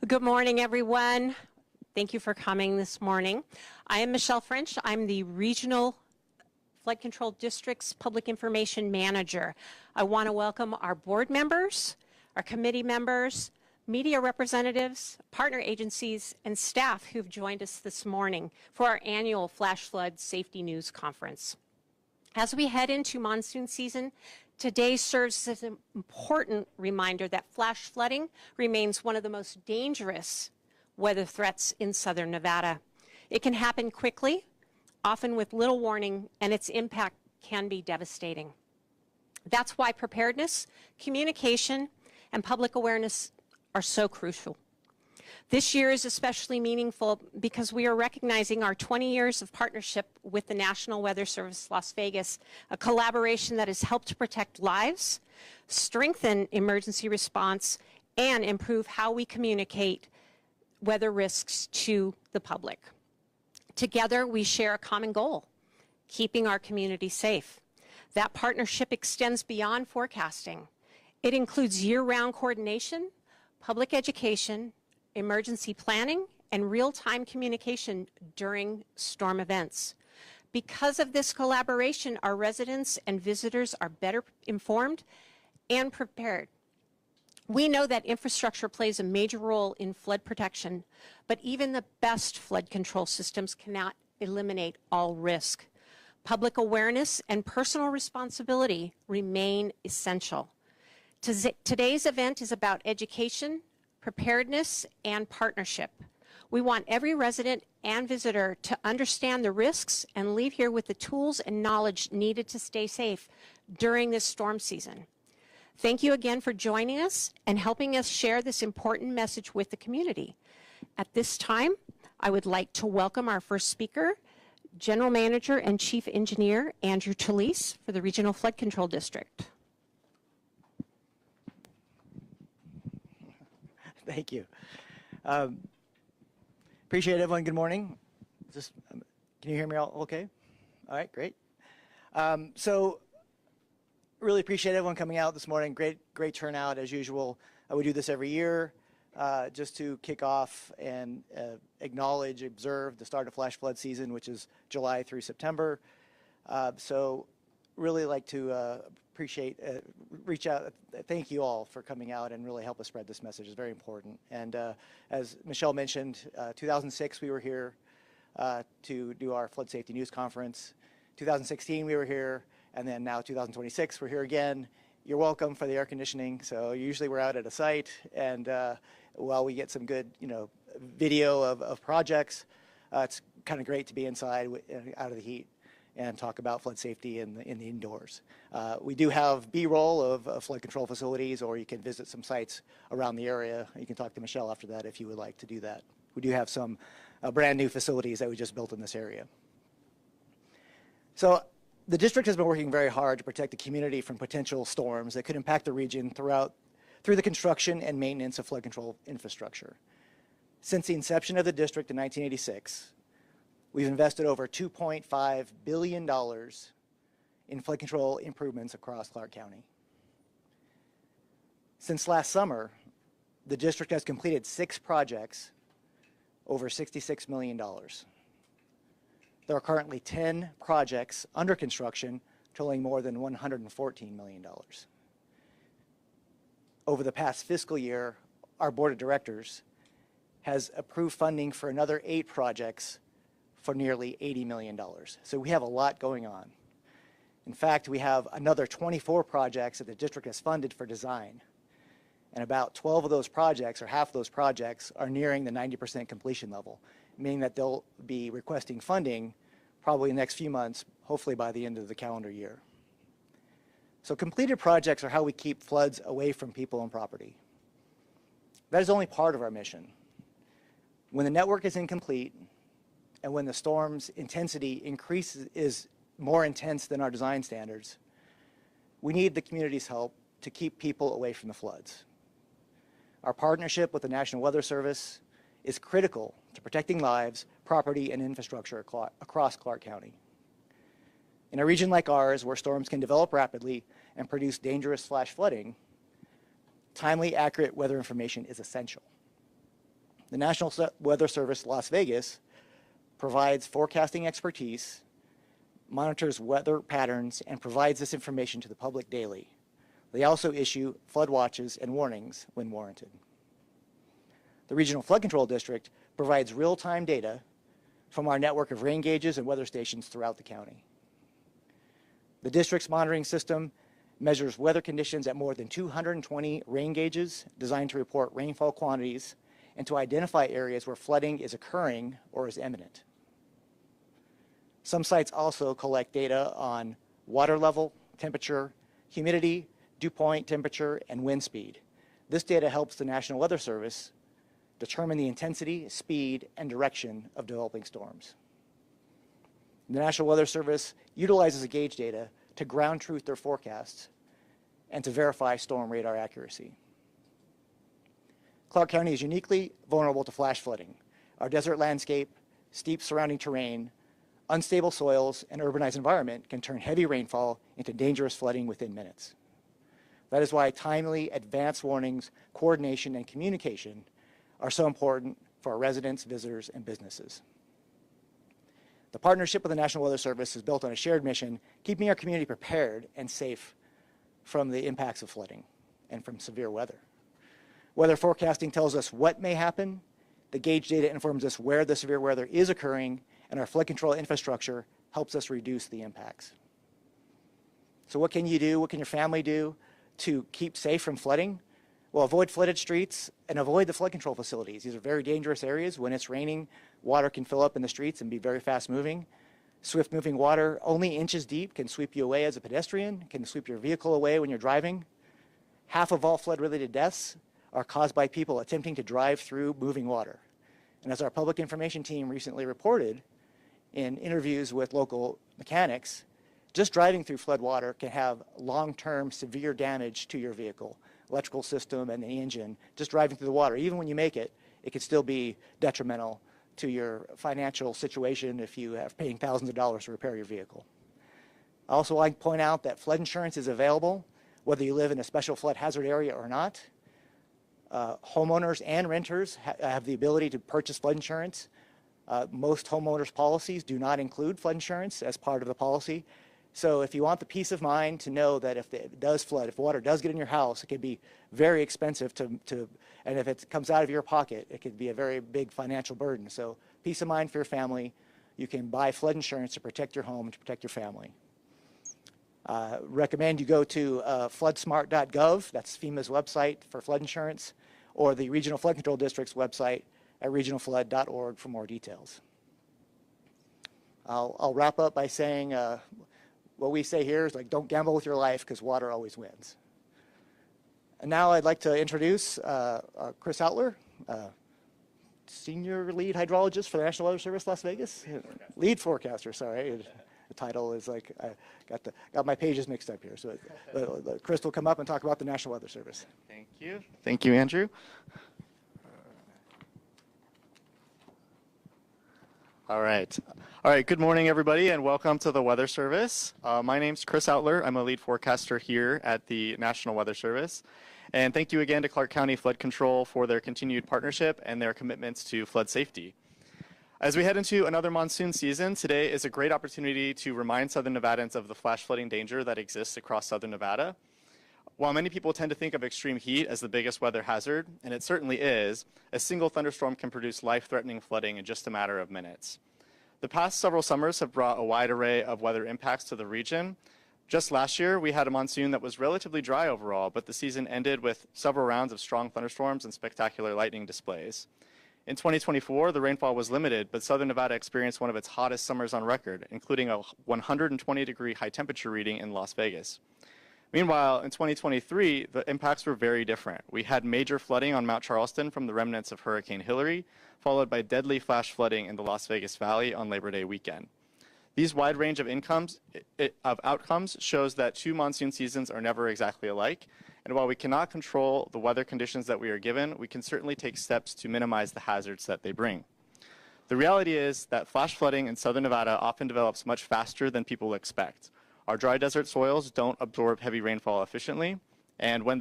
Good morning, everyone. Thank you for coming this morning. I am Michelle French. I'm the Regional Flood Control District's Public Information Manager. I want to welcome our board members, our committee members, media representatives, partner agencies, and staff who've joined us this morning for our annual Flash Flood Safety News Conference. As we head into monsoon season, today serves as an important reminder that flash flooding remains one of the most dangerous weather threats in southern Nevada. It can happen quickly, often with little warning, and its impact can be devastating. That's why preparedness, communication, and public awareness are so crucial. This year is especially meaningful because we are recognizing our 20 years of partnership with the National Weather Service Las Vegas, a collaboration that has helped to protect lives, strengthen emergency response, and improve how we communicate weather risks to the public. Together, we share a common goal, keeping our community safe. That partnership extends beyond forecasting. It includes year-round coordination, public education, emergency planning, and real-time communication during storm events. Because of this collaboration, our residents and visitors are better informed and prepared. We know that infrastructure plays a major role in flood protection, but even the best flood control systems cannot eliminate all risk. Public awareness and personal responsibility remain essential. Today's event is about education, preparedness, and partnership. We want every resident and visitor to understand the risks and leave here with the tools and knowledge needed to stay safe during this storm season. Thank you again for joining us and helping us share this important message with the community. At this time, I would like to welcome our first speaker, General Manager and Chief Engineer Andrew Talese for the Regional Flood Control District. Thank you. Appreciate it, everyone. Good morning. Can you hear me all okay? All right, great. So really appreciate everyone coming out this morning. Great turnout as usual. We do this every year just to kick off and acknowledge, observe the start of flash flood season, which is July through September. So really like to appreciate, reach out, thank you all for coming out and really help us spread this message. It's very important. And as Michelle mentioned, 2006 we were here to do our Flood Safety News Conference. 2016 we were here, and then now 2026 we're here again. You're welcome for the air conditioning. So usually we're out at a site, and while we get some good, video of projects, it's kind of great to be inside out of the heat and talk about flood safety in the indoors. We do have B-roll of flood control facilities, or you can visit some sites around the area. You can talk to Michelle after that if you would like to do that. We do have some brand new facilities that we just built in this area. So the district has been working very hard to protect the community from potential storms that could impact the region through the construction and maintenance of flood control infrastructure. Since the inception of the district in 1986, we've invested over $2.5 billion in flood control improvements across Clark County. Since last summer, the district has completed 6 projects over $66 million. There are currently 10 projects under construction totaling more than $114 million. Over the past fiscal year, our board of directors has approved funding for another 8 projects for nearly $80 million. So we have a lot going on. In fact, we have another 24 projects that the district has funded for design. And about 12 of those projects, or half of those projects, are nearing the 90% completion level, meaning that they'll be requesting funding probably in the next few months, hopefully by the end of the calendar year. So completed projects are how we keep floods away from people and property. That is only part of our mission. When the network is incomplete, and when the storm's intensity is more intense than our design standards, we need the community's help to keep people away from the floods. Our partnership with the National Weather Service is critical to protecting lives, property, and infrastructure across Clark County. In a region like ours, where storms can develop rapidly and produce dangerous flash flooding, timely, accurate weather information is essential. The National Weather Service Las Vegas provides forecasting expertise, monitors weather patterns, and provides this information to the public daily. They also issue flood watches and warnings when warranted. The Regional Flood Control District provides real-time data from our network of rain gauges and weather stations throughout the county. The district's monitoring system measures weather conditions at more than 220 rain gauges designed to report rainfall quantities and to identify areas where flooding is occurring or is imminent. Some sites also collect data on water level, temperature, humidity, dew point temperature, and wind speed. This data helps the National Weather Service determine the intensity, speed, and direction of developing storms. The National Weather Service utilizes the gauge data to ground truth their forecasts and to verify storm radar accuracy. Clark County is uniquely vulnerable to flash flooding. Our desert landscape, steep surrounding terrain, unstable soils, and urbanized environment can turn heavy rainfall into dangerous flooding within minutes. That is why timely advance warnings, coordination, and communication are so important for our residents, visitors, and businesses. The partnership with the National Weather Service is built on a shared mission, keeping our community prepared and safe from the impacts of flooding and from severe weather. Weather forecasting tells us what may happen, the gauge data informs us where the severe weather is occurring, and our flood control infrastructure helps us reduce the impacts. So what can you do, what can your family do to keep safe from flooding? Well, avoid flooded streets and avoid the flood control facilities. These are very dangerous areas. When it's raining, water can fill up in the streets and be very fast moving. Swift moving water, only inches deep, can sweep you away as a pedestrian, can sweep your vehicle away when you're driving. Half of all flood-related deaths are caused by people attempting to drive through moving water. And as our public information team recently reported in interviews with local mechanics, just driving through flood water can have long-term severe damage to your vehicle, electrical system and the engine. Just driving through the water, even when you make it, it could still be detrimental to your financial situation if you have paying thousands of dollars to repair your vehicle. I also like to point out that flood insurance is available, whether you live in a special flood hazard area or not. Homeowners and renters have the ability to purchase flood insurance. Most homeowners' policies do not include flood insurance as part of the policy. So if you want the peace of mind to know that if it does flood, if water does get in your house, it can be very expensive and if it comes out of your pocket, it could be a very big financial burden. So peace of mind for your family. You can buy flood insurance to protect your home and to protect your family. Recommend you go to floodsmart.gov, that's FEMA's website for flood insurance, or the Regional Flood Control District's website at regionalflood.org for more details. I'll wrap up by saying what we say here is like, don't gamble with your life because water always wins. And now I'd like to introduce Chris Outler, Senior Lead Hydrologist for the National Weather Service, Las Vegas. Lead Forecaster, sorry. The title is like, I got my pages mixed up here. So Chris will come up and talk about the National Weather Service. Thank you. Thank you, Andrew. All right. Good morning, everybody, and welcome to the Weather Service. My name's Chris Outler. I'm a lead forecaster here at the National Weather Service. And thank you again to Clark County Flood Control for their continued partnership and their commitments to flood safety. As we head into another monsoon season, today is a great opportunity to remind Southern Nevadans of the flash flooding danger that exists across Southern Nevada. While many people tend to think of extreme heat as the biggest weather hazard, and it certainly is, a single thunderstorm can produce life-threatening flooding in just a matter of minutes. The past several summers have brought a wide array of weather impacts to the region. Just last year, we had a monsoon that was relatively dry overall, but the season ended with several rounds of strong thunderstorms and spectacular lightning displays. In 2024, the rainfall was limited, but Southern Nevada experienced one of its hottest summers on record, including a 120-degree high temperature reading in Las Vegas. Meanwhile, in 2023, the impacts were very different. We had major flooding on Mount Charleston from the remnants of Hurricane Hillary, followed by deadly flash flooding in the Las Vegas Valley on Labor Day weekend. These wide range of outcomes shows that two monsoon seasons are never exactly alike, and while we cannot control the weather conditions that we are given, we can certainly take steps to minimize the hazards that they bring. The reality is that flash flooding in Southern Nevada often develops much faster than people expect. Our dry desert soils don't absorb heavy rainfall efficiently, and when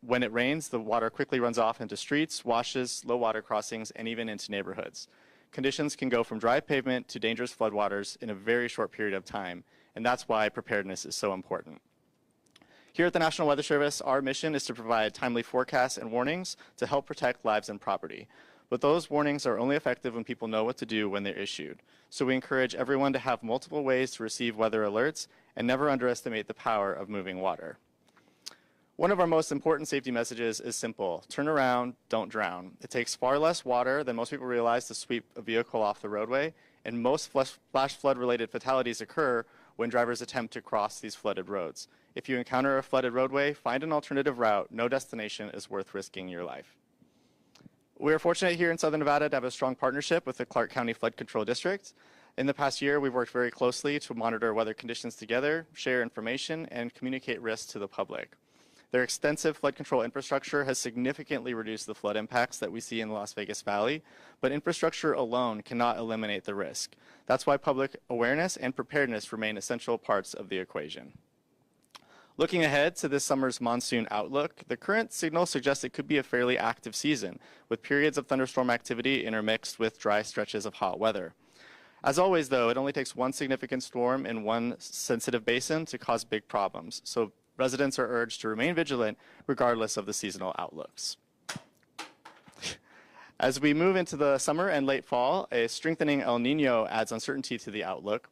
when it rains, the water quickly runs off into streets, washes, low water crossings, and even into neighborhoods. Conditions can go from dry pavement to dangerous floodwaters in a very short period of time, and that's why preparedness is so important. Here at the National Weather Service, our mission is to provide timely forecasts and warnings to help protect lives and property. But those warnings are only effective when people know what to do when they're issued. So we encourage everyone to have multiple ways to receive weather alerts and never underestimate the power of moving water. One of our most important safety messages is simple: turn around, don't drown. It takes far less water than most people realize to sweep a vehicle off the roadway, and most flash flood-related fatalities occur when drivers attempt to cross these flooded roads. If you encounter a flooded roadway, find an alternative route. No destination is worth risking your life. We are fortunate here in Southern Nevada to have a strong partnership with the Clark County Flood Control District. In the past year, we've worked very closely to monitor weather conditions together, share information, and communicate risks to the public. Their extensive flood control infrastructure has significantly reduced the flood impacts that we see in the Las Vegas Valley, but infrastructure alone cannot eliminate the risk. That's why public awareness and preparedness remain essential parts of the equation. Looking ahead to this summer's monsoon outlook, the current signal suggests it could be a fairly active season, with periods of thunderstorm activity intermixed with dry stretches of hot weather. As always, though, it only takes one significant storm in one sensitive basin to cause big problems, so residents are urged to remain vigilant regardless of the seasonal outlooks. As we move into the summer and late fall, a strengthening El Nino adds uncertainty to the outlook.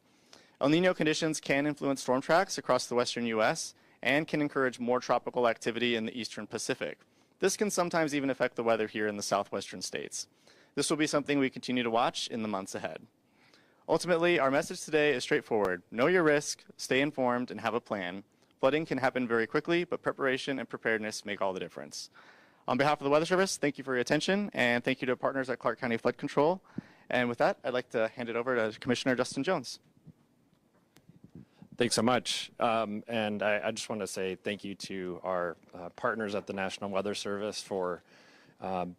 El Nino conditions can influence storm tracks across the western U.S., and can encourage more tropical activity in the eastern Pacific. This can sometimes even affect the weather here in the southwestern states. This will be something we continue to watch in the months ahead. Ultimately, our message today is straightforward. Know your risk, stay informed, and have a plan. Flooding can happen very quickly, but preparation and preparedness make all the difference. On behalf of the Weather Service, thank you for your attention, and thank you to partners at Clark County Flood Control. And with that, I'd like to hand it over to Commissioner Justin Jones. Thanks so much. And I just want to say thank you to our partners at the National Weather Service for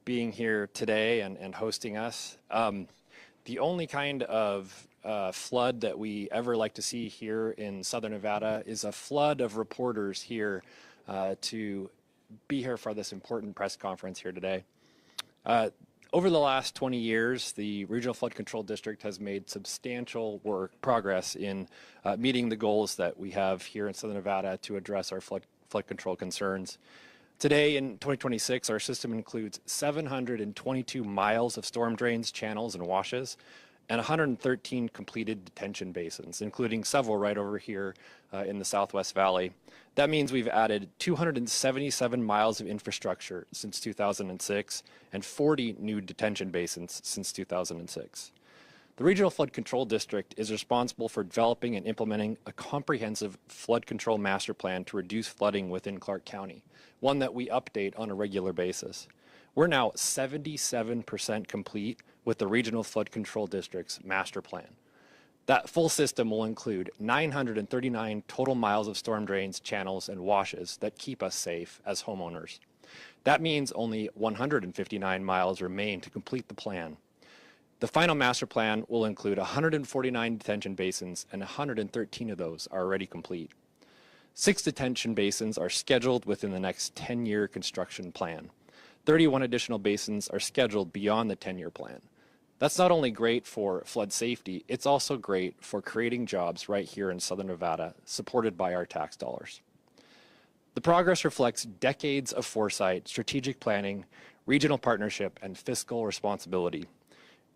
being here today and hosting us. The only kind of flood that we ever like to see here in Southern Nevada is a flood of reporters here to be here for this important press conference here today. Over the last 20 years, the Regional Flood Control District has made substantial progress in meeting the goals that we have here in Southern Nevada to address our flood control concerns. Today, in 2026, our system includes 722 miles of storm drains, channels, and washes, and 113 completed detention basins, including several right over here in the Southwest Valley. That means we've added 277 miles of infrastructure since 2006 and 40 new detention basins since 2006. The Regional Flood Control District is responsible for developing and implementing a comprehensive flood control master plan to reduce flooding within Clark County, one that we update on a regular basis. We're now 77% complete with the Regional Flood Control District's master plan. That full system will include 939 total miles of storm drains, channels, and washes that keep us safe as homeowners. That means only 159 miles remain to complete the plan. The final master plan will include 149 detention basins, and 113 of those are already complete. 6 detention basins are scheduled within the next 10-year construction plan. 31 additional basins are scheduled beyond the 10-year plan. That's not only great for flood safety, it's also great for creating jobs right here in Southern Nevada, supported by our tax dollars. The progress reflects decades of foresight, strategic planning, regional partnership, and fiscal responsibility.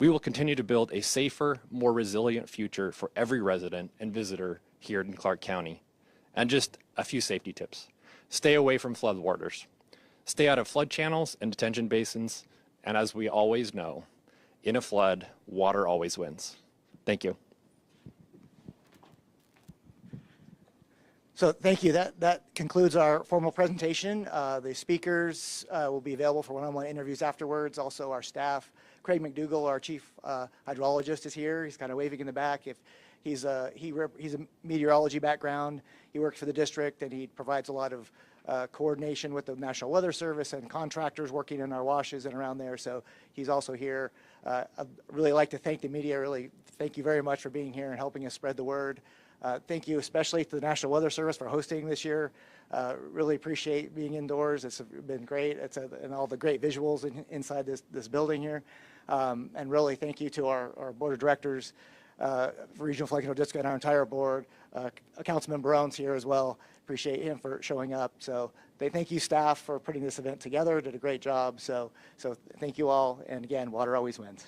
We will continue to build a safer, more resilient future for every resident and visitor here in Clark County. And just a few safety tips. Stay away from floodwaters. Stay out of flood channels and detention basins. And as we always know, in a flood, water always wins. Thank you. So thank you. That concludes our formal presentation. The speakers will be available for one-on-one interviews afterwards. Also, our staff, Craig McDougall, our chief hydrologist, is here. He's kind of waving in the back. If he's a meteorology background. He works for the district, and he provides a lot of coordination with the National Weather Service and contractors working in our washes and around there. So he's also here. I'd really like to thank the media. Really, thank you very much for being here and helping us spread the word. Thank you especially to the National Weather Service for hosting this year. Really appreciate being indoors. It's been great. And all the great visuals inside this building here. And really thank you to our board of directors, Regional Flood Control District, and our entire board. Councilman Barone's here as well. Appreciate him for showing up. So thank you staff for putting this event together. Did a great job. So thank you all. And again, water always wins.